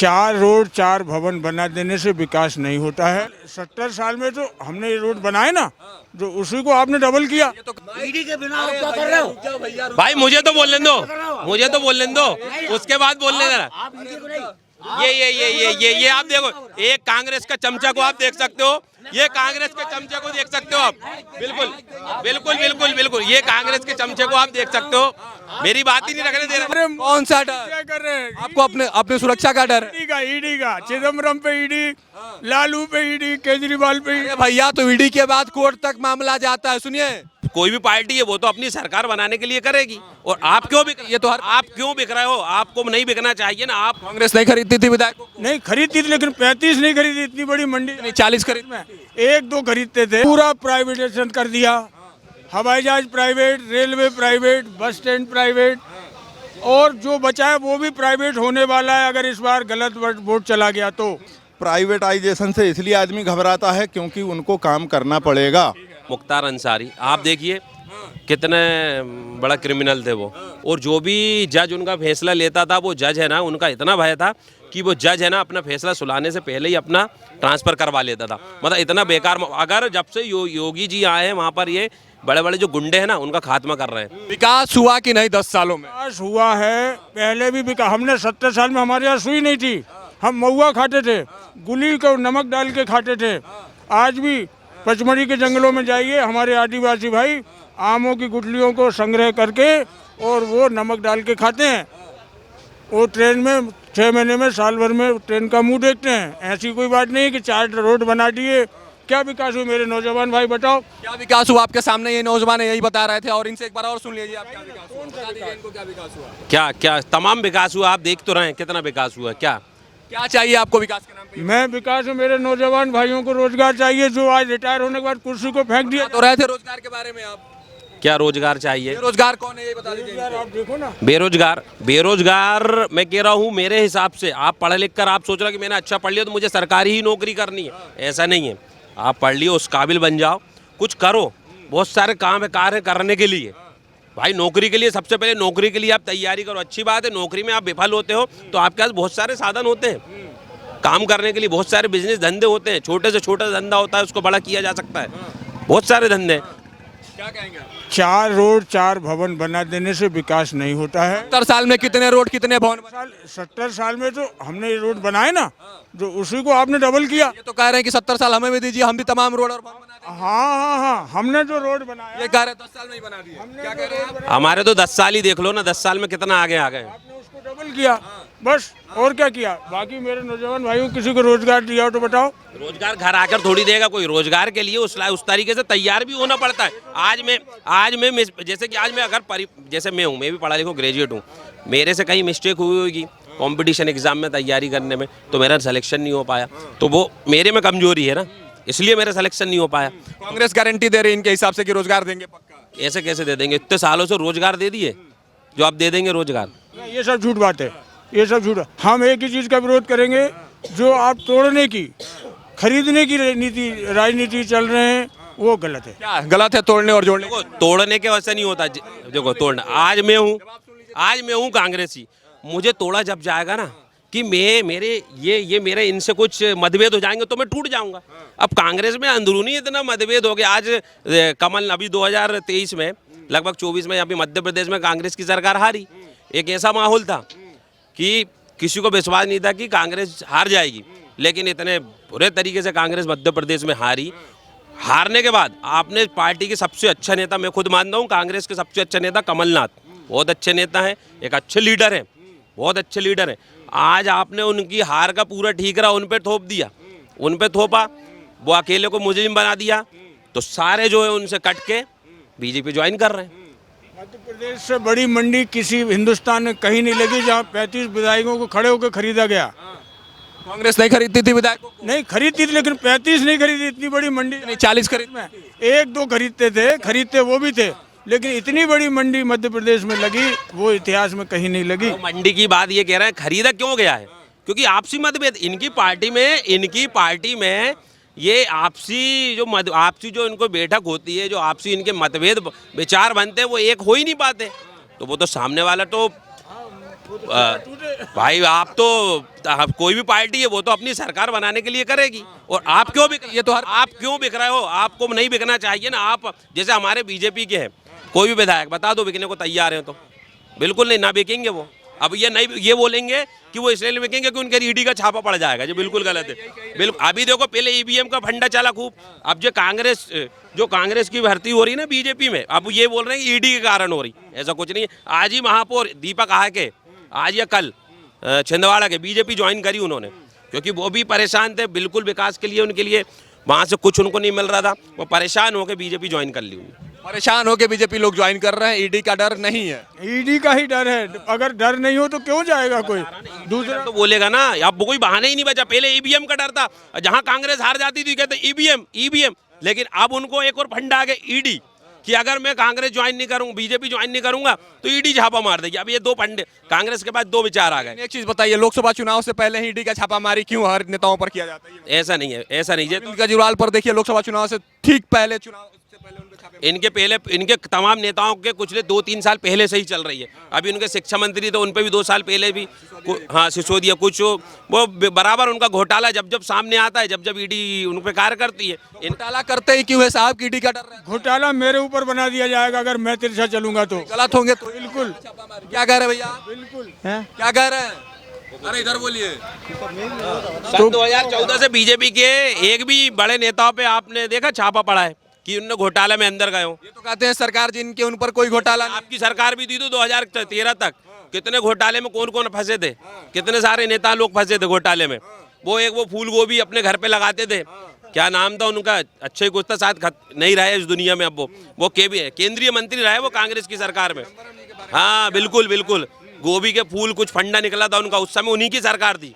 4 road 4 भवन बना देने से विकास नहीं होता है। 70 साल में तो हमने ये रोड बनाए ना, जो उसी को आपने डबल किया। ईडी के बिना आप क्या कर रहे हो? भाई मुझे तो बोलने दो, मुझे तो बोलने दो, उसके बाद बोलने देना। आप ईडी को नहीं, ये आप देखो, एक कांग्रेस का चमचा को आप देख सकते हो, ये कांग्रेस के चमचे को देख सकते हो आप। बिल्कुल बिल्कुल बिल्कुल बिल्कुल, ये कांग्रेस के चमचे को आप देख सकते हो। मेरी बात ही नहीं रखने दे रहे। कौन सा डर? क्या कर रहे हैं? आपको अपने सुरक्षा का डर है? ईडी का चिदम्बरम पे ईडी, लालू पे ईडी, केजरीवाल पे अरे भैया, तो ईडी के बाद कोर्ट तक मामला जाता है। सुनिए, कोई भी पार्टी है वो तो अपनी सरकार बनाने के लिए करेगी, और आप क्यों बिक, ये तो आप क्यों बिक रहे हो? आपको नहीं बिकना चाहिए ना। आप कांग्रेस नहीं खरीदती थी विधायकों को? नहीं खरीदती थी, लेकिन 35 नहीं खरीदी। इतनी बड़ी मंडी नहीं, 40 खरीद में। 1-2 खरीदते थे। पूरा प्राइवेटाइजेशन कर दिया। हवाई जहाज private, railway private, bus stand private, और जो बचा है वो भी प्राइवेट होने वाला है अगर इस बार गलत वोट चला गया तो। प्राइवेटाइजेशन से इसलिए आदमी घबराता है क्योंकि उनको काम करना पड़ेगा। मुख्तार अंसारी आप देखिए कितने बड़ा क्रिमिनल थे वो, और जो भी जज उनका फैसला लेता था, वो जज है ना, उनका इतना भय था कि वो जज है ना अपना फैसला सुनाने से पहले ही अपना ट्रांसफर करवा लेता था। मतलब इतना बेकार। अगर जब से योगी जी आए हैं वहाँ पर ये बड़े बड़े जो गुंडे हैं ना, उनका खात्मा कर रहे हैं। विकास हुआ कि नहीं 10 सालों में? विकास हुआ है, पहले भी विकास। हमने 70 साल में हमारे यहाँ सुई नहीं थी। हम महुआ खाते थे, गुली को नमक डाल के खाते थे। आज भी पचमढ़ी के जंगलों में जाइए, हमारे आदिवासी भाई आमों की गुठलियों को संग्रह करके और वो नमक डाल के खाते हैं। वो ट्रेन में 6 महीने में, साल भर में ट्रेन का मुंह देखते हैं। ऐसी कोई बात नहीं कि 4 रोड बना दिए। क्या विकास हुआ मेरे नौजवान भाई, बताओ क्या विकास हुआ? आपके सामने ये नौजवान यही बता रहे थे, और इनसे एक बार और सुन लीजिए। आप क्या विकास हुआ? बता दीजिए इनको क्या विकास हुआ। क्या तमाम विकास हुआ। आप देख तो रहे हैं कितना विकास हुआ। क्या चाहिए आपको विकास के नाम पे? मैं विकास में मेरे नौजवान भाइयों को रोजगार चाहिए, जो आज रिटायर होने के बाद कुर्सी को फेंक दिया। तो रहे थे रोजगार के बारे में आप। क्या रोजगार चाहिए? रोजगार कौन है ये बता दीजिए। आप देखो ना, बेरोजगार मैं कह रहा हूँ, मेरे हिसाब से आप पढ़ लिख कर आप सोच रहे हो कि मैंने अच्छा पढ़ लिया तो मुझे सरकारी ही नौकरी करनी है। ऐसा नहीं है। आप पढ़ लियो, उस काबिल बन जाओ, कुछ करो। बहुत सारे काम है, कार्य करने के लिए। भाई नौकरी के लिए, सबसे पहले नौकरी के लिए आप तैयारी करो। अच्छी बात है, नौकरी में आप विफल होते हो तो आपके पास बहुत सारे साधन होते हैं काम करने के लिए। बहुत सारे बिजनेस धंधे होते हैं, छोटे से छोटा धंधा होता है, उसको बड़ा किया जा सकता है। बहुत सारे धंधे हैं। क्या कहेंगे? 4 रोड 4 भवन बना देने से विकास नहीं होता है। 70 साल में कितने रोड, कितने भवन बने? 70 साल में तो हमने ये रोड बनाए ना, जो उसी को आपने डबल किया। ये तो कह रहे हैं कि 70 साल हमें भी दीजिए, हम भी तमाम रोड और भवन बना देंगे। हाँ, हमने जो रोड बनाया, ये कह रहे 10 साल में ही बना दिए। क्या कह रहे हैं आप? हमारे तो 10 साल ही देख लो ना, 10 साल में कितना आगे आ गए। आपने उसको डबल किया बस, और क्या किया। बाकी मेरे नौजवान भाइयों किसी को रोजगार दिया हो तो बताओ। रोजगार घर आकर थोड़ी देगा कोई। रोजगार के लिए उस तरीके से तैयार भी होना पड़ता है। आज मैं जैसे कि आज मैं अगर जैसे मैं हूँ, मैं भी पढ़ा लिखा ग्रेजुएट हूँ, मेरे से कहीं मिस्टेक हुई होगी कंपटीशन एग्जाम में तैयारी करने में, तो मेरा सिलेक्शन नहीं हो पाया, तो वो मेरे में कमजोरी है ना, इसलिए मेरा सिलेक्शन नहीं हो पाया। कांग्रेस गारंटी दे रही है इनके हिसाब से कि रोजगार देंगे पक्का। ऐसे कैसे दे देंगे? इतने सालों से रोजगार दे दिए, जो आप दे देंगे रोजगार? ये सब झूठ बात है, ये सब झूठ। हम एक ही चीज़ का विरोध करेंगे, जो आप तोड़ने की, खरीदने की राजनीति चल रहे हैं, वो गलत है। क्या गलत है? तोड़ने और जोड़ने देखो, तोड़ने के वजह से नहीं होता। देखो तोड़ना, आज मैं हूँ कांग्रेसी, मुझे तोड़ा जब जाएगा ना कि मेरे इनसे कुछ मतभेद हो जाएंगे तो मैं टूट जाऊंगा। अब कांग्रेस में अंदरूनी इतना मतभेद हो गया। आज कमल अभी 2023 में, लगभग 24 में यहाँ पे मध्य प्रदेश में कांग्रेस की सरकार हारी। एक ऐसा माहौल था कि किसी को विश्वास नहीं था कि कांग्रेस हार जाएगी, लेकिन इतने बुरे तरीके से कांग्रेस मध्य प्रदेश में हारी। हारने के बाद आपने पार्टी के सबसे अच्छा नेता, मैं खुद मानता हूँ कांग्रेस के सबसे अच्छा नेता कमलनाथ, बहुत अच्छे नेता हैं, एक अच्छे लीडर हैं, बहुत अच्छे लीडर हैं। आज आपने उनकी हार का पूरा ठीकरा उन पे थोप दिया, उन पे थोपा, वो अकेले को मुजरिम बना दिया, तो सारे जो है उनसे कट के बीजेपी ज्वाइन कर रहे हैं। मध्य प्रदेश से बड़ी मंडी किसी हिंदुस्तान में कहीं नहीं लगी जहाँ 35 विधायकों को खड़े होकर खरीदा गया। कांग्रेस नहीं खरीदती थी विधायकों को? नहीं खरीदती थी, लेकिन 35 नहीं खरीदी। इतनी बड़ी मंडी नहीं, 40 खरीद में 1-2 खरीदते वो भी थे, लेकिन इतनी बड़ी मंडी मध्य प्रदेश में लगी, वो इतिहास में कहीं नहीं लगी। तो मंडी की बात ये कह रहे हैं, खरीदा क्यों गया है? क्योंकि आपसी मतभेद इनकी पार्टी में ये आपसी जो इनको बैठक होती है, जो आपसी इनके मतभेद विचार बनते हैं, वो एक हो ही नहीं पाते। तो वो तो सामने वाला तो भाई आप तो कोई भी पार्टी है वो तो अपनी सरकार बनाने के लिए करेगी। और आप क्यों बिक ये तो आप क्यों बिक रहे हो? आपको नहीं बिकना चाहिए ना। आप जैसे हमारे बीजेपी के हैं, कोई भी विधायक बता दो बिकने को तैयार है तो बिल्कुल नहीं, ना बिकेंगे वो। अब ये नहीं, ये बोलेंगे कि वो इसलिए नहीं बिकेंगे कि उनके ईडी का छापा पड़ जाएगा, जो बिल्कुल गलत है। बिल्कुल अभी देखो, पहले ईवीएम का फंडा चला खूब, अब जो कांग्रेस की भर्ती हो रही है ना बीजेपी में, अब ये बोल रहे हैं कि ईडी के कारण हो रही। ऐसा कुछ नहीं है। आज ही महापौर दीपक आके आज या कल छिंदवाड़ा के बीजेपी ज्वाइन करी उन्होंने, क्योंकि वो भी परेशान थे बिल्कुल विकास के लिए। उनके लिए वहाँ से कुछ उनको नहीं मिल रहा था, वो परेशान होकर बीजेपी ज्वाइन कर ली उन्होंने। परेशान होकर बीजेपी लोग ज्वाइन कर रहे हैं, ईडी का डर नहीं है। ईडी का ही डर है। अगर डर नहीं हो तो क्यों जाएगा कोई दूसरा? तो बोलेगा ना, अब कोई बहाना ही नहीं बचा। पहले ईवीएम का डर था, जहां कांग्रेस हार जाती थी कहते ईवीएम। लेकिन अब उनको एक और फंडा आ गया ईडी, कि अगर मैं कांग्रेस ज्वाइन नहीं करूंगा, बीजेपी ज्वाइन नहीं करूंगा तो ईडी छापा मार देगी। अब ये दो फंडे कांग्रेस के पास दो विचार आ गए। एक चीज बताइए, लोकसभा चुनाव से पहले ही ईडी का छापामारी क्यों हर नेताओं पर किया जाता है? ऐसा नहीं है, ऐसा नहीं है। केजरीवाल पर देखिए, लोकसभा चुनाव से ठीक पहले इनके तमाम नेताओं के कुछ 2-3 साल पहले से ही चल रही है। अभी उनके शिक्षा मंत्री तो उन पे भी 2 साल पहले भी हाँ सिसोदिया कुछ वो बराबर उनका घोटाला जब सामने आता है, जब ईडी उन पे कार्य करती है। घोटाला करते ही क्यों है साहब की ईडी का डर है? घोटाला मेरे ऊपर बना दिया जाएगा अगर मैं तिरछा चलूंगा तो। गलत होंगे तो बिल्कुल। क्या कह रहे हैं भैया? बिल्कुल क्या कह रहे हैं? अरे इधर बोलिए। सन 2014 से बीजेपी के एक भी बड़े नेताओं पे आपने देखा छापा पड़ा है कि उनने घोटाले में अंदर गए हो? ये तो कहते हैं सरकार जिनके उन पर कोई घोटाला नहीं। आपकी सरकार भी थी तो 2013 तक कितने घोटाले में कौन फंसे थे, कितने सारे नेता लोग फंसे थे घोटाले में। वो फूल गोभी अपने घर पे लगाते थे, क्या नाम था उनका, अच्छे कुछ था, शायद नहीं रहे इस दुनिया में। अब वो केंद्रीय मंत्री रहे वो कांग्रेस की सरकार में। हाँ बिल्कुल। गोभी के फूल कुछ फंडा निकला था उनका, उस समय उन्हीं की सरकार थी।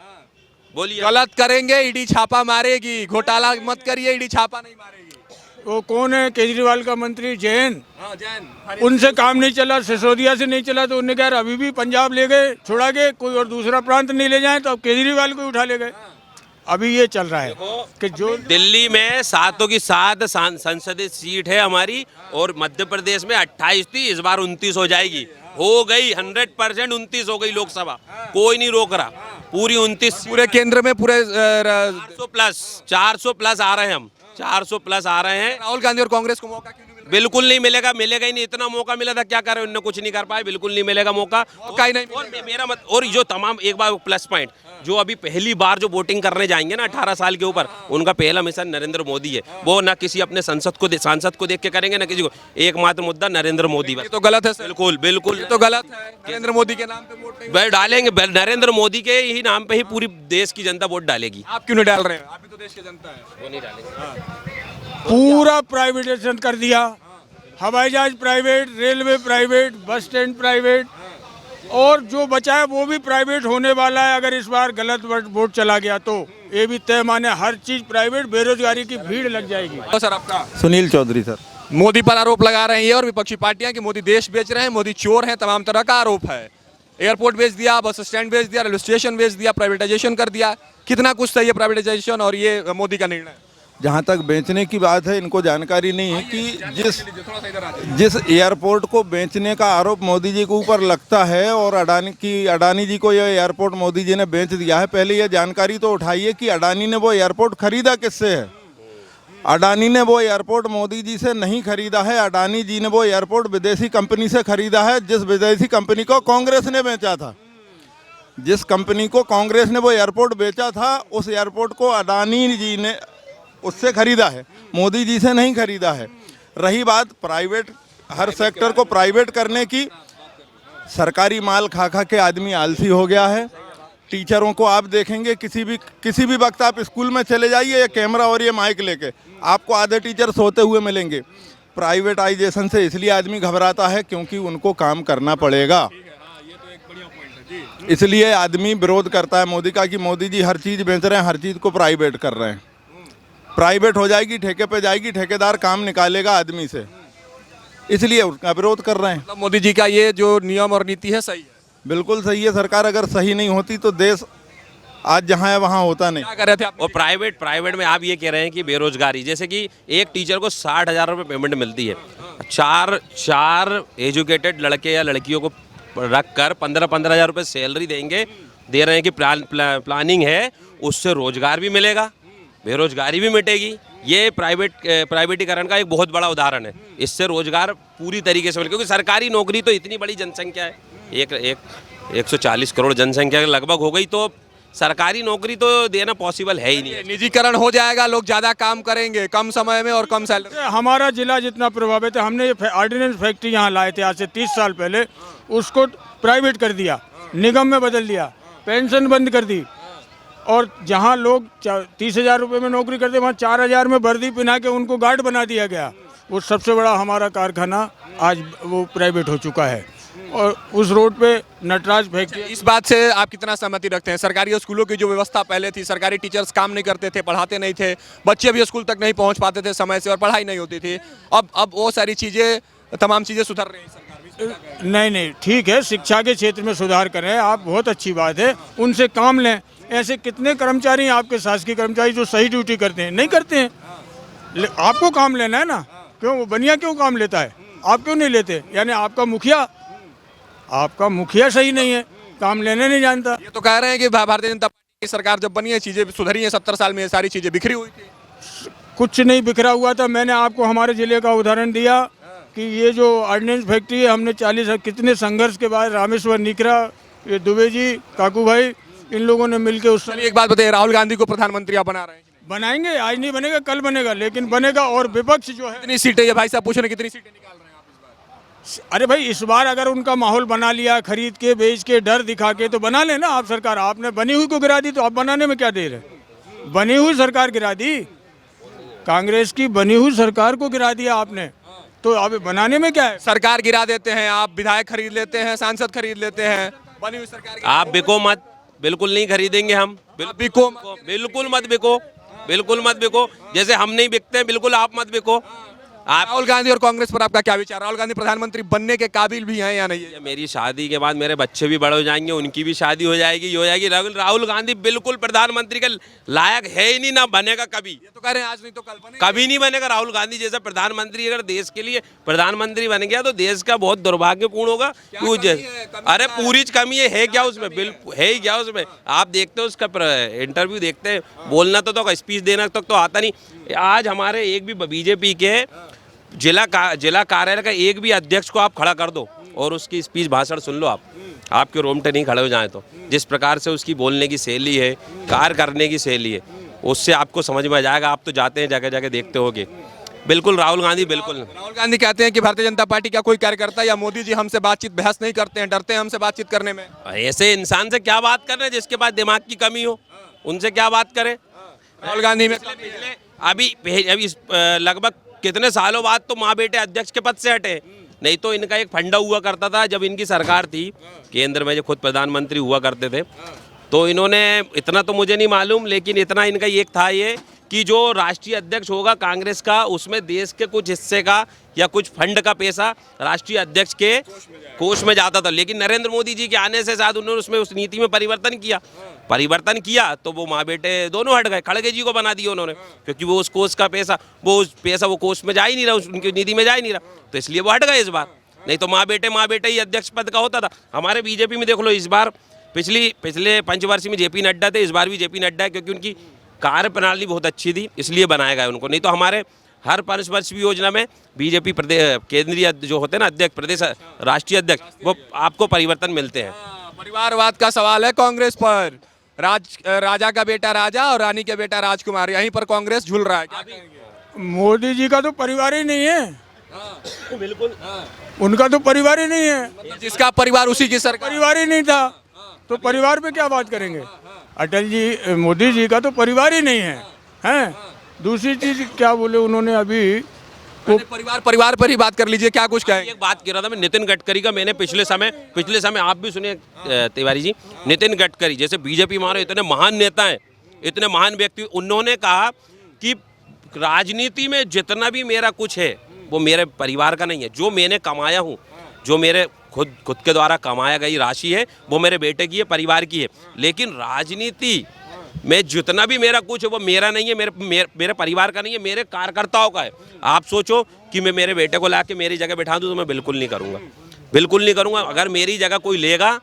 बोलिए। गलत करेंगे ईडी छापा मारेगी, घोटाला मत करिए, ईडी छापा नहीं मारेगी। वो कौन है केजरीवाल का मंत्री? जैन। हाँ, जैन। उनसे काम नहीं चला, सिसोदिया से नहीं चला तो उन्होंने कहा अभी भी पंजाब ले गए, छुड़ा के कोई और दूसरा प्रांत नहीं ले जाए, तो अब केजरीवाल को उठा ले गए। अभी ये चल रहा है कि जो दिल्ली में 7 की 7 संसदीय सीट है हमारी, और मध्य प्रदेश में 28 थी, इस बार 29 हो जाएगी। हो गई 100% 29 हो गई लोकसभा, कोई नहीं रोक रहा। पूरी 29 पूरे केंद्र में पूरे 400 प्लस आ रहे हैं हम, 400 प्लस आ रहे हैं। राहुल गांधी और कांग्रेस को मौका क्यों नहीं मिल रहा? बिल्कुल नहीं मिलेगा ही नहीं। इतना मौका मिला था, क्या करे उन्होंने, कुछ नहीं कर पाए। बिल्कुल नहीं मिलेगा मौका, मौका ही नहीं और मेरा मत। और जो तमाम एक बार प्लस पॉइंट, जो अभी पहली बार जो वोटिंग करने जाएंगे ना 18 साल के ऊपर, उनका पहला मिशन नरेंद्र मोदी है। वो ना किसी अपने सांसद को देख के करेंगे, ना किसी को, एकमात्र मुद्दा नरेंद्र मोदी। ये तो गलत है सर। बिल्कुल ये तो गलत है। नरेंद्र मोदी के नाम पे वोट नहीं वह डालेंगे, नरेंद्र मोदी के ही नाम पे ही पूरी देश की जनता वोट डालेगी। आप क्यों नहीं डाल रहे हैं? आप भी तो देश की जनता है। वो नहीं डालेंगे। पूरा प्राइवेटाइजेशन कर दिया। हवाई जहाज private, railway private, bus stand private, और जो बचा है वो भी प्राइवेट होने वाला है अगर इस बार गलत वोट चला गया तो। ये भी तय माने, हर चीज प्राइवेट, बेरोजगारी की भीड़ लग जाएगी। और सर आपका? सुनील चौधरी सर। मोदी पर आरोप लगा रहे हैं ये और विपक्षी पार्टियां कि मोदी देश बेच रहे हैं, मोदी चोर हैं, तमाम तरह का आरोप है। एयरपोर्ट बेच दिया, बस स्टैंड बेच दिया, रेलवे स्टेशन बेच दिया, प्राइवेटाइजेशन कर दिया। कितना कुछ सही है प्राइवेटाइजेशन और ये मोदी का निर्णय? जहाँ तक बेचने की बात है, इनको जानकारी नहीं है कि जिस एयरपोर्ट को बेचने का आरोप मोदी जी के ऊपर लगता है और अडानी जी को यह एयरपोर्ट मोदी जी ने बेच दिया है, पहले यह जानकारी तो उठाइए कि अडानी ने वो एयरपोर्ट खरीदा किससे है। अडानी ने वो एयरपोर्ट मोदी जी से नहीं खरीदा है। अडानी जी ने वो एयरपोर्ट विदेशी कंपनी से खरीदा है, जिस विदेशी कंपनी को कांग्रेस ने बेचा था। जिस कंपनी को कांग्रेस ने वो एयरपोर्ट बेचा था, उस एयरपोर्ट को अडानी जी ने उससे खरीदा है, मोदी जी से नहीं खरीदा है। रही बात प्राइवेट, हर सेक्टर को प्राइवेट करने की, सरकारी माल खा खा के आदमी आलसी हो गया है। टीचरों को आप देखेंगे, किसी भी वक्त आप स्कूल में चले जाइए, ये कैमरा और ये माइक लेके आपको आधे टीचर सोते हुए मिलेंगे। प्राइवेटाइजेशन से इसलिए आदमी घबराता है क्योंकि उनको काम करना पड़ेगा, इसलिए आदमी विरोध करता है मोदी का कि मोदी जी हर चीज़ बेच रहे हैं, हर चीज़ को प्राइवेट कर रहे हैं। प्राइवेट हो जाएगी, ठेके पे जाएगी, ठेकेदार काम निकालेगा आदमी से, इसलिए उसका विरोध कर रहे हैं। मतलब मोदी जी का ये जो नियम और नीति है सही है? बिल्कुल सही है। सरकार अगर सही नहीं होती तो देश आज जहाँ है वहाँ होता नहीं। क्या कर रहे थे आप? और प्राइवेट में आप ये कह रहे हैं कि बेरोजगारी, जैसे कि एक टीचर को 60,000 रुपये पेमेंट मिलती है, चार एजुकेटेड लड़के या लड़कियों को रख कर 15-15 हज़ार रुपये सैलरी देंगे, दे रहे हैं कि प्लानिंग है, उससे रोजगार भी मिलेगा, बेरोजगारी भी मिटेगी। ये प्राइवेटीकरण का एक बहुत बड़ा उदाहरण है। इससे रोजगार पूरी तरीके से मिले, क्योंकि सरकारी नौकरी तो इतनी बड़ी जनसंख्या है, 140 करोड़ जनसंख्या लगभग हो गई, तो सरकारी नौकरी तो देना पॉसिबल है ही नहीं है। निजीकरण हो जाएगा, लोग ज्यादा काम करेंगे कम समय में और कम सैलरी। हमारा जिला जितना प्रभावित है, हमने ये ऑर्डिनेंस फैक्ट्री यहाँ लाए थे आज से 30 साल पहले, उसको प्राइवेट कर दिया, निगम में बदल दिया, पेंशन बंद कर दी, और जहाँ लोग 30,000 रुपये में नौकरी करते वहाँ 4,000 में वर्दी पहना के उनको गार्ड बना दिया गया। वो सबसे बड़ा हमारा कारखाना आज वो प्राइवेट हो चुका है, और उस रोड पे नटराज फैक्ट्री। इस बात से आप कितना सहमति रखते हैं? सरकारी स्कूलों की जो व्यवस्था पहले थी, सरकारी टीचर्स काम नहीं करते थे, पढ़ाते नहीं थे, बच्चे भी स्कूल तक नहीं पहुंच पाते थे समय से और पढ़ाई नहीं होती थी, अब वो सारी चीज़ें, तमाम चीज़ें सुधर रही हैं सरकार भी? नहीं, ठीक है, शिक्षा के क्षेत्र में सुधार करें आप, बहुत अच्छी बात है, उनसे काम लें। ऐसे कितने कर्मचारी हैं आपके शासकीय कर्मचारी जो सही ड्यूटी करते हैं? नहीं करते हैं। आपको काम लेना है ना, क्यों वो बनिया क्यों काम लेता है, आप क्यों नहीं लेते? यानी आपका मुखिया सही नहीं है, काम लेने नहीं जानता। ये तो कह रहे हैं कि भारतीय जनता पार्टी की सरकार जब बनी है चीज़ें सुधरी हैं, 70 साल में ये सारी चीज़ें बिखरी हुई थी। कुछ नहीं बिखरा हुआ था। मैंने आपको हमारे ज़िले का उदाहरण दिया कि ये जो ऑर्डिनेंस फैक्ट्री है, हमने 40 कितने संघर्ष के बाद रामेश्वर निकरा, ये दुबे जी, काकू भाई, इन लोगों ने मिलकर उस चलिए एक बात बताइए, राहुल गांधी को प्रधानमंत्री आप बना रहे हैं? बनाएंगे, आज नहीं बनेगा कल बनेगा, लेकिन बनेगा। और विपक्ष जो है, कितनी सीटें, ये भाई साहब पूछ रहे हैं, कितनी सीटें निकाल रहे हैं आप इस बार? अरे भाई इस बार अगर उनका माहौल बना लिया, खरीद के बेच के डर दिखा के, तो बना लेना आप सरकार। आपने बनी हुई को गिरा दी, तो आप बनाने में क्या देर है? बनी हुई सरकार गिरा दी, कांग्रेस की बनी हुई सरकार को गिरा दिया आपने, तो अब बनाने में क्या है? सरकार गिरा देते हैं आप, विधायक खरीद लेते हैं, सांसद खरीद लेते हैं, बनी हुई सरकार आप बिको मत, बिल्कुल नहीं खरीदेंगे हम, बिको बिल्कुल मत बिको, बिल्कुल मत बिको, जैसे हम नहीं बिकते हैं, बिल्कुल आप मत बिको। आप राहुल गांधी और कांग्रेस पर आपका क्या विचार? राहुल गांधी प्रधानमंत्री बनने के काबिल भी हैं या नहीं है? मेरी शादी के बाद मेरे बच्चे भी बड़े हो जाएंगे, उनकी भी शादी हो जाएगी। राहुल गांधी बिल्कुल प्रधानमंत्री के लायक है ही नहीं, ना बनेगा कभी। ये तो कह रहे हैं आज नहीं तो कल बनेगा। कभी नहीं बनेगा। राहुल गांधी जैसा प्रधानमंत्री अगर देश के लिए प्रधानमंत्री बन गया तो देश का बहुत दुर्भाग्यपूर्ण होगा। अरे पूरी कमी है क्या उसमें? बिल्कुल है ही क्या उसमें? आप देखते हो उसका इंटरव्यू देखते हैं, बोलना तो स्पीच देना तक तो आता नहीं। आज हमारे एक भी बीजेपी के जिला कार्यालय का एक भी अध्यक्ष को आप खड़ा कर दो और उसकी स्पीच भाषण सुन लो, आपके रोंगटे नहीं खड़े हो जाएं। तो जिस प्रकार से उसकी बोलने की शैली है, कार्य करने की शैली है, उससे आपको समझ में आ जाएगा। आप तो जाते हैं जगह जगह देखते होगे। बिल्कुल राहुल गांधी, बिल्कुल। राहुल गांधी कहते हैं कि भारतीय जनता पार्टी का कोई कार्यकर्ता या मोदी जी हमसे बातचीत बहस नहीं करते हैं, डरते हैं हमसे बातचीत करने में। ऐसे इंसान से क्या बात कर रहे हैं जिसके पास दिमाग की कमी हो? उनसे क्या बात करें? राहुल गांधी में अभी लगभग कितने सालों बाद तो माँ बेटे अध्यक्ष के पद से हटे, नहीं तो इनका एक फंडा हुआ करता था जब इनकी सरकार थी केंद्र में, जो खुद प्रधानमंत्री हुआ करते थे। तो इन्होंने, इतना तो मुझे नहीं मालूम, लेकिन इतना इनका एक था ये कि जो राष्ट्रीय अध्यक्ष होगा कांग्रेस का, उसमें देश के कुछ हिस्से का या कुछ फंड का पैसा राष्ट्रीय अध्यक्ष के कोष में जाता था। लेकिन नरेंद्र मोदी जी के आने से शायद उन्होंने उसमें उस नीति में परिवर्तन किया तो वो माँ बेटे दोनों हट गए। खड़गे जी को बना दिया उन्होंने, क्योंकि वो उस कोष का पैसा वो कोष में जा ही नहीं रहा, उनकी निधि में जा ही नहीं रहा, तो इसलिए वो हट गए इस बार। नहीं तो माँ बेटे ही अध्यक्ष पद का होता था। हमारे बीजेपी में देख लो, इस बार पिछले पंचवर्षीय में जेपी नड्डा थे, इस बार भी जेपी नड्डा है, क्योंकि उनकी कार्य प्रणाली बहुत अच्छी थी, इसलिए बनाया गया उनको। नहीं तो हमारे हर पंचवर्षीय योजना में बीजेपी केंद्रीय जो होते हैं ना अध्यक्ष, प्रदेश राष्ट्रीय अध्यक्ष, वो आपको परिवर्तन मिलते हैं। परिवारवाद का सवाल है कांग्रेस पर। राजा का बेटा राजा और रानी का बेटा राजकुमार, यहीं पर कांग्रेस झूल रहा है। क्या कहेंगे? मोदी जी का तो परिवार ही नहीं है, बिल्कुल उनका तो परिवार ही नहीं है। जिसका परिवार उसी की सरकार, परिवार ही नहीं था तो परिवार पे क्या बात करेंगे? अटल जी, मोदी जी का तो परिवार ही नहीं है, हैं? दूसरी चीज क्या बोले उन्होंने अभी, तो परिवार पर ही बात कर लीजिए, क्या कुछ कहेंगे? एक बात कह रहा था मैं नितिन गडकरी का। मैंने पिछले समय आप भी सुने तिवारी जी, नितिन गडकरी जैसे बीजेपी मारो इतने महान नेता हैं, इतने महान व्यक्ति, उन्होंने कहा कि राजनीति में जितना भी मेरा कुछ है वो मेरे परिवार का नहीं है। जो मैंने कमाया हूँ, जो मेरे खुद के द्वारा कमाया गई राशि है, वो मेरे बेटे की है, परिवार की है। लेकिन राजनीति में जितना भी मेरा कुछ है वो मेरा नहीं है, मेरे परिवार का नहीं है, मेरे कार्यकर्ताओं का है। आप सोचो कि मैं मेरे बेटे को लाके मेरी जगह बैठा दूं तो मैं बिल्कुल नहीं करूंगा। बिल्कुल नहीं करूँगा। अगर मेरी जगह कोई लेगा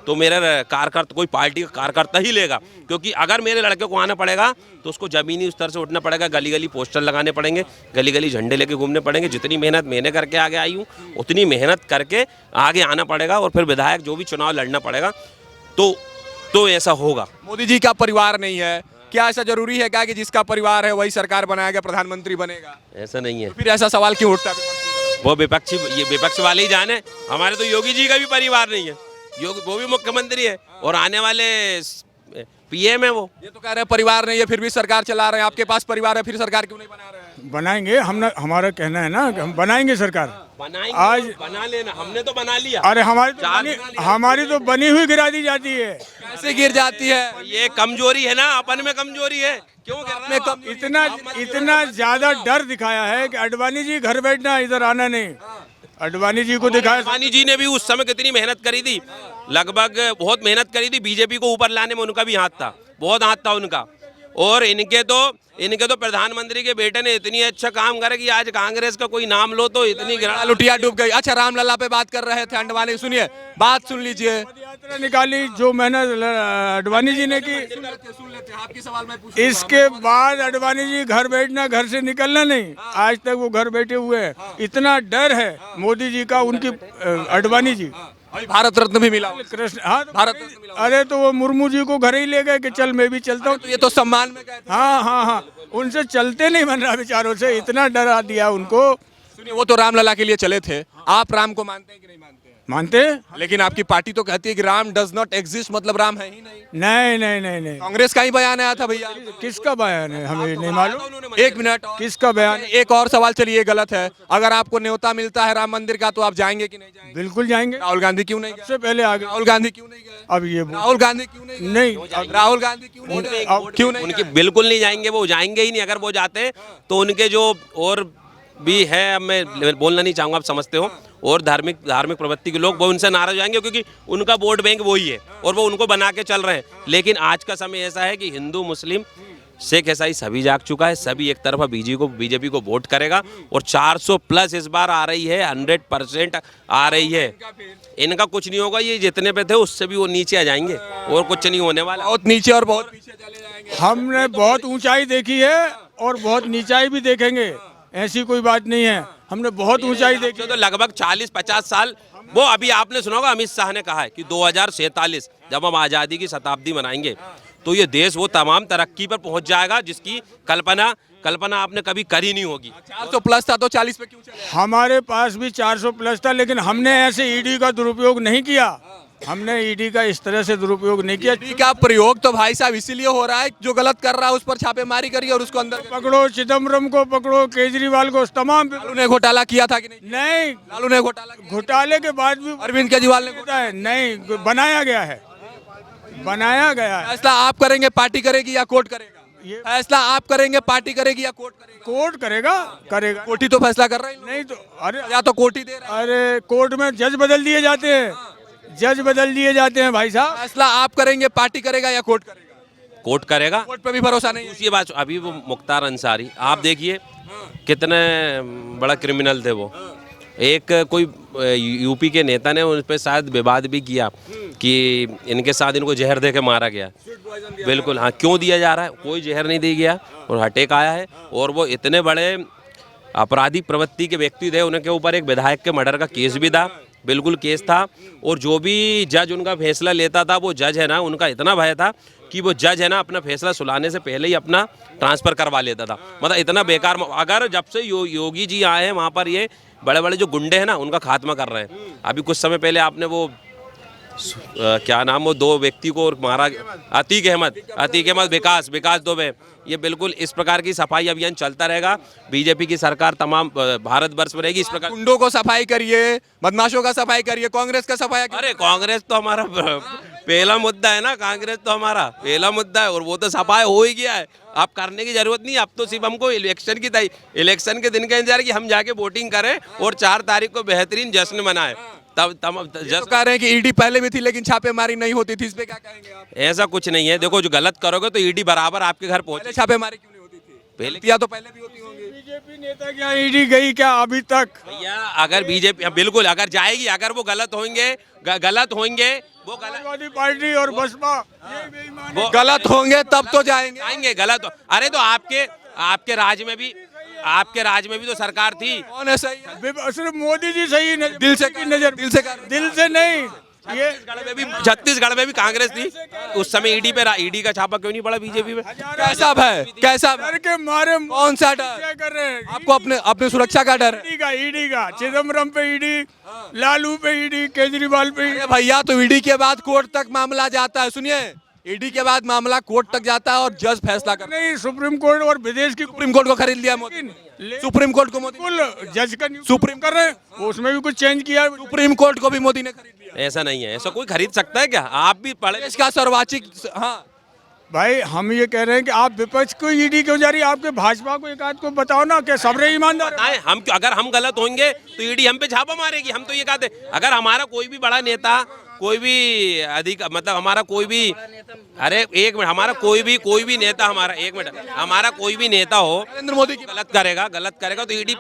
तो मेरा कार्यकर्ता कोई पार्टी का कार्यकर्ता ही लेगा, क्योंकि अगर मेरे लड़के को आना पड़ेगा तो उसको ज़मीनी स्तर से उठना पड़ेगा, गली गली पोस्टर लगाने पड़ेंगे, गली गली झंडे लेके घूमने पड़ेंगे। जितनी मेहनत मैंने करके आगे आई हूँ उतनी मेहनत करके आगे आना पड़ेगा और फिर विधायक जो भी चुनाव लड़ना पड़ेगा तो ऐसा होगा। मोदी जी का परिवार नहीं है, क्या ऐसा जरूरी है क्या कि जिसका परिवार है वही सरकार बनाएगा, प्रधानमंत्री बनेगा? ऐसा नहीं है। फिर ऐसा सवाल क्यों उठता है? वो ये विपक्ष वाले ही जाने। हमारे तो योगी जी का भी परिवार नहीं है, वो भी मुख्यमंत्री है और आने वाले पीएम है। वो ये तो कह रहे हैं परिवार नहीं है फिर भी सरकार चला रहे हैं, आपके पास परिवार है फिर सरकार क्यों नहीं बना रहे हैं? बनाएंगे हम, हमारा कहना है ना कि हम बनाएंगे सरकार। बनाएंगे, आज बना लेना, हमने तो बना लिया। अरे हमारी तो बनी हुई गिरा दी जाती है। कैसे गिर जाती है? ये कमजोरी है ना, अपन में कमजोरी है। क्यों में कम इतना ज्यादा डर दिखाया है कि अडवाणी जी घर बैठना, इधर आना नहीं। अडवाणी जी को दिखाया। अडवाणी जी ने भी उस समय कितनी मेहनत करी थी, लगभग बहुत मेहनत करी थी। बीजेपी को ऊपर लाने में उनका भी हाथ था, बहुत हाथ था उनका। और इनके तो प्रधानमंत्री के बेटे ने इतनी अच्छा काम करे कि आज कांग्रेस का कोई नाम लो तो इतनी लुटिया डूब गई। अच्छा, रामलला पे बात कर रहे थे अडवाणी, सुनिए बात सुन लीजिए। यात्रा निकाली जो मेहनत अडवाणी जी ने की, आपकी सवाल मैं इसके बाद अडवाणी जी घर बैठना, घर से निकलना नहीं। आज तक वो घर बैठे हुए हैं। इतना डर है मोदी जी का, उनकी अडवाणी जी भारत रत्न भी मिला। कृष्ण, हाँ भारत रत्न मिला। अरे तो वो मुर्मू जी को घर ही ले गए कि चल मैं भी चलता हूँ। तो ये तो सम्मान में गए थे। हाँ, उनसे चलते नहीं बन रहा बेचारों से, इतना डरा दिया उनको। सुनिए, वो तो रामलला के लिए चले थे, आप राम को मानते हैं कि नहीं मानते हैं? मानते हैं। लेकिन आपकी पार्टी तो कहती है कि राम डज नॉट एग्जिस्ट, मतलब राम है ही नहीं। नहीं। कांग्रेस का ही बयान आया था भैया। किसका बयान है हमें नहीं मालूम। एक मिनट, किसका बयान? एक और सवाल, चलिए गलत है, अगर आपको न्योता मिलता है राम मंदिर का तो आप जाएंगे कि नहीं जाएंगे? बिल्कुल जाएंगे। राहुल गांधी क्यों नहीं गए? सबसे पहले आगे राहुल गांधी क्यों नहीं गए? अब ये राहुल गांधी क्यों नहीं गए? नहीं, राहुल गांधी क्यों नहीं गए? क्यों नहीं उनके गए? बिल्कुल नहीं जाएंगे, वो जाएंगे ही नहीं। अगर वो जाते तो उनके जो और भी है, अब मैं बोलना नहीं चाहूँगा, आप समझते हो, और धार्मिक प्रवृत्ति के लोग वो उनसे नाराज हो जाएंगे, क्योंकि उनका वोट बैंक वही है और वो उनको बना के चल रहे हैं। लेकिन आज का समय ऐसा है कि हिंदू मुस्लिम सिख ईसाई सभी जाग चुका है, सभी एक तरफा बीजेपी को वोट करेगा और 400 प्लस इस बार आ रही है, 100% आ रही है। इनका कुछ नहीं होगा, ये जितने पे थे उससे भी वो नीचे आ जाएंगे और कुछ नहीं होने वाला। बहुत नीचे और बहुत पीछे चले जाएंगे। हमने बहुत ऊंचाई देखी है और बहुत नीचाई भी देखेंगे, ऐसी कोई बात नहीं है। हमने बहुत ऊंचाई देखी। तो लगभग 40-50 साल, वो अभी आपने सुना होगा अमित शाह ने कहा है कि 2047 जब हम आज़ादी की शताब्दी मनाएंगे तो ये देश वो तमाम तरक्की पर पहुंच जाएगा जिसकी कल्पना आपने कभी करी नहीं होगी। 400 प्लस था तो 40 पे क्यों चले? हमारे पास भी 400 प्लस था, लेकिन हमने ऐसे ईडी का दुरुपयोग नहीं किया। हमने ईडी का इस तरह से दुरुपयोग नहीं किया। ईडी का प्रयोग तो भाई साहब इसीलिए हो रहा है, जो गलत कर रहा है उस पर छापेमारी करिए और उसको अंदर पकड़ो, चिदम्बरम को पकड़ो, केजरीवाल को, तमाम। लालू ने घोटाला किया था कि नहीं? नहीं, लालू ने घोटाले के बाद भी अरविंद केजरीवाल ने है नहीं, बनाया गया है। फैसला आप करेंगे, पार्टी करेगी या कोर्ट करेगा? फैसला आप करेंगे, पार्टी करेगी या कोर्ट करेगा? कोर्ट करेगा। कोर्ट ही तो फैसला कर रहा है। नहीं तो अरे या तो कोर्ट ही दे रहा है। अरे कोर्ट में जज बदल दिए जाते हैं भाई साहब। फैसला आप करेंगे, पार्टी करेगा या कोर्ट करेगा? कोर्ट करेगा। कोर्ट पे भी भरोसा नहीं है। दूसरी बात, अभी वो मुख्तार अंसारी आप देखिए कितने बड़ा क्रिमिनल थे वो। एक कोई यूपी के नेता ने उन पर शायद विवाद भी किया कि इनके साथ इनको जहर दे के मारा गया। बिल्कुल, हाँ, क्यों दिया जा रहा है? कोई जहर नहीं दिया गया और हटेक आया है। और वो इतने बड़े आपराधिक प्रवृत्ति के व्यक्ति थे, उनके ऊपर एक विधायक के मर्डर का केस भी था, बिल्कुल केस था। और जो भी जज उनका फैसला लेता था, वो जज है ना, उनका इतना भय था कि वो जज है ना अपना फैसला सुनाने से पहले ही अपना ट्रांसफ़र करवा लेता था। मतलब इतना बेकार। अगर जब से योगी जी आए हैं वहाँ पर ये बड़े बड़े जो गुंडे हैं ना, उनका खात्मा कर रहे हैं। अभी कुछ समय पहले आपने वो क्या नाम, वो 2 व्यक्ति को मारा, अतीक अहमद, विकास दुबे। ये बिल्कुल इस प्रकार की सफाई अभियान चलता रहेगा। बीजेपी की सरकार तमाम भारतवर्ष में रहेगी। इस प्रकार गुंडों को सफाई करिए, बदमाशों का सफाई करिए, कांग्रेस का सफाई। अरे कांग्रेस तो हमारा पहला मुद्दा है ना, कांग्रेस तो हमारा पहला मुद्दा है और वो तो सफाई हो ही गया है। आप करने की जरूरत नहीं। अब तो सिर्फ हमको इलेक्शन के दिन का इंतजार कि हम जाके वोटिंग करें और 4 तारीख को बेहतरीन जश्न मनाएं। तब तो कह रहे हैं कि ईडी पहले भी थी लेकिन छापेमारी नहीं होती थी, इस पे क्या कहेंगे आप? ऐसा कुछ नहीं है। देखो, जो गलत करोगे तो ईडी बराबर आपके घर पहुंचे। छापेमारी क्यों नहीं होती थी? पहले गलतियां तो पहले भी होती होंगी। बीजेपी नेता क्या ईडी गई क्या अभी तक? भैया अगर बीजेपी बिल्कुल अगर जाएगी, अगर वो गलत होंगे वो गलत समाजवादी पार्टी और बसपा ये बेईमान वो गलत होंगे तब तो जाएंगे। जाएंगे गलत अरे तो आपके राज्य में भी तो सरकार थी। कौन है सही है? सिर्फ मोदी जी सही नहीं, दिल से की नजर दिल से नहीं। ये छत्तीसगढ़ में भी कांग्रेस थी उस समय। ईडी का छापा क्यों नहीं पड़ा बीजेपी में? कैसा भय, कैसा भय? डर के मारे कौन सा क्या डर? कर रहे हैं? आपको अपने सुरक्षा का डर है? ईडी का चिदम्बरम पे ईडी, लालू पे ईडी, केजरीवाल पे अरे भैया तो ईडी के बाद कोर्ट तक मामला जाता है। सुनिए, ईडी के बाद मामला कोर्ट तक जाता है और जज फैसला करता है। नहीं, सुप्रीम कोर्ट और विदेश की सुप्रीम कोर्ट को खरीद लिया मोदी ने। सुप्रीम कोर्ट को मोदी बिल्कुल जज का सुप्रीम कर रहे हैं, उसमें भी कुछ चेंज किया। सुप्रीम कोर्ट को भी मोदी ने खरीद लिया। ऐसा नहीं है, ऐसा कोई खरीद सकता है क्या? आप भी पढ़े इसका सर्वाचिक, हाँ भाई हम ये कह रहे हैं कि आप विपक्ष को ईडी क्यों जा रही है? आपके भाजपा को एक आध को बताओ ना कि सब रे ईमानदार है। हम अगर हम गलत होंगे तो ईडी हम पे छापा मारेगी। हम तो ये कहते अगर हमारा कोई भी बड़ा नेता, कोई भी मतलब हमारा कोई भी, अरे एक मिनट, हमारा कोई भी नेता, हमारा कोई भी नेता हो नरेंद्र मोदी की गलत करेगा तो ईडी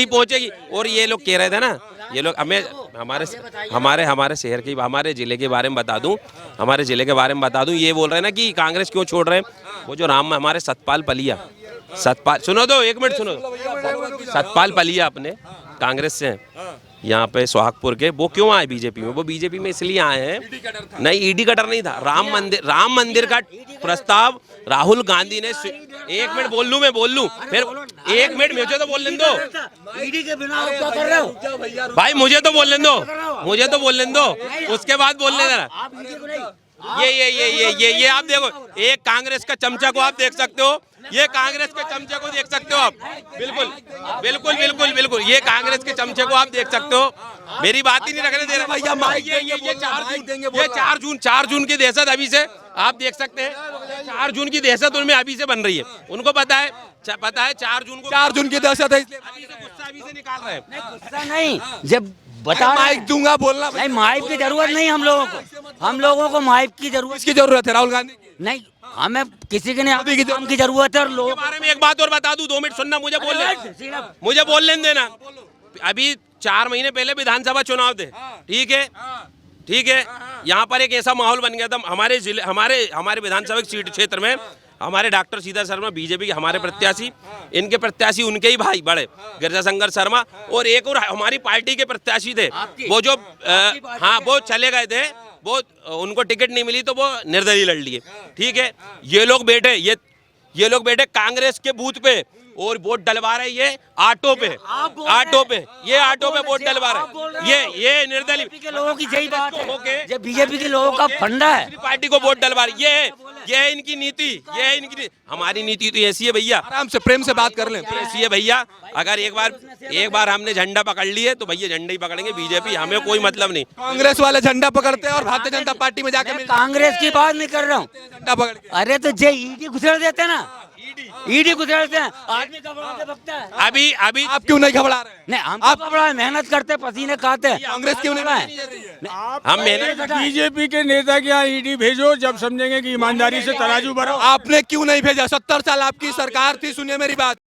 पहुंचेगी। और ये लोग कह रहे थे ना, ये लोग हमें हमारे शहर के, हमारे जिले के बारे में बता दूं, ये बोल रहे हैं ना कि कांग्रेस क्यों छोड़ रहे हैं। वो जो हमारे सतपाल सुनो दो, एक मिनट सुनो। सतपाल पलिया अपने कांग्रेस से हैं, यहाँ पे सोहागपुर के, वो क्यों आए बीजेपी में? वो बीजेपी में इसलिए आए हैं, नहीं ईडी का डर नहीं था। राम मंदिर का प्रस्ताव राहुल गांधी ने, एक मिनट बोल लूं फिर एक मिनट मुझे तो बोलने दो ईडी के बिना आप क्या कर रहे हो? भाई, मुझे तो बोलने दो उसके बाद बोलने देना। आप ईडी को नहीं, ये आप देखो, एक कांग्रेस का चमचा को आप देख सकते हो, ये कांग्रेस के चमचे को देख सकते हो आप। बिल्कुल ये कांग्रेस के चमचे को आप देख सकते हो। मेरी बात ही नहीं रखने दे रहे भैया। ये 4 जून की दहशत अभी से आप देख सकते हैं। 4 जून की दहशत उनमें अभी से बन रही है। उनको पता है 4 जून की दहशत है, इसलिए गुस्सा अभी से निकाल रहे हैं। गुस्सा नहीं, जब बता माइक दूंगा, बोलना नहीं, माइक की जरूरत नहीं हम लोगों को माइक की जरूरत किसकी जरूरत है? राहुल गांधी की? नहीं, हमें किसी के नहीं काम की जरूरत है। और के लोग बारे में एक बात और बता दूं, 2 मिनट सुनना, मुझे बोलने देना। अभी 4 महीने पहले विधानसभा चुनाव थे, ठीक है। यहाँ पर एक ऐसा माहौल बन गया था हमारे जिले, हमारे विधानसभा सीट क्षेत्र में। हमारे डॉक्टर सीतारमण शर्मा बीजेपी के हमारे प्रत्याशी, इनके प्रत्याशी उनके ही भाई बड़े गिरजाशंकर शर्मा, और एक और हमारी पार्टी के प्रत्याशी थे, वो जो वो चले गए थे, वो उनको टिकट नहीं मिली तो वो निर्दलीय लड़ लिए, ठीक है। ये लोग बैठे कांग्रेस के बूथ पे और वोट डलवा रहे, ये ऑटो पे वोट डलवा रहे, ये निर्दलीय के लोगों की सही बात है। ओके, जब बीजेपी के लोगों का फंडा है, पार्टी को वोट डलवा रही, ये है इनकी नीति, हमारी नीति तो ऐसी है भैया। आराम से प्रेम से बात कर लें। ऐसी है भैया, अगर एक बार हमने झंडा पकड़ लिए तो भैया झंडा ही पकड़ेंगे। बीजेपी हमें कोई मतलब नहीं। कांग्रेस वाले झंडा पकड़ते हैं और भारतीय जनता पार्टी में जाकर मैं कांग्रेस की बात नहीं कर रहा हूँ। झंडा पकड़ के। अरे तो जे ईडी घुसेड़ देते हैं ना, ईडी घुसेड़ते हैं, आदमी घबराते भगता है। अभी आप क्यों नहीं घबरा रहे? नहीं, हम आप घबरा, मेहनत करते, पसीने खाते हैं। कांग्रेस क्यों नहीं हम मेहनत, बीजेपी के नेता क्या ईडी भेजो, जब समझेंगे कि ईमानदारी से तराजू भरो। आपने क्यों नहीं भेजा? 70 साल आपकी सरकार थी। सुनिए मेरी बात,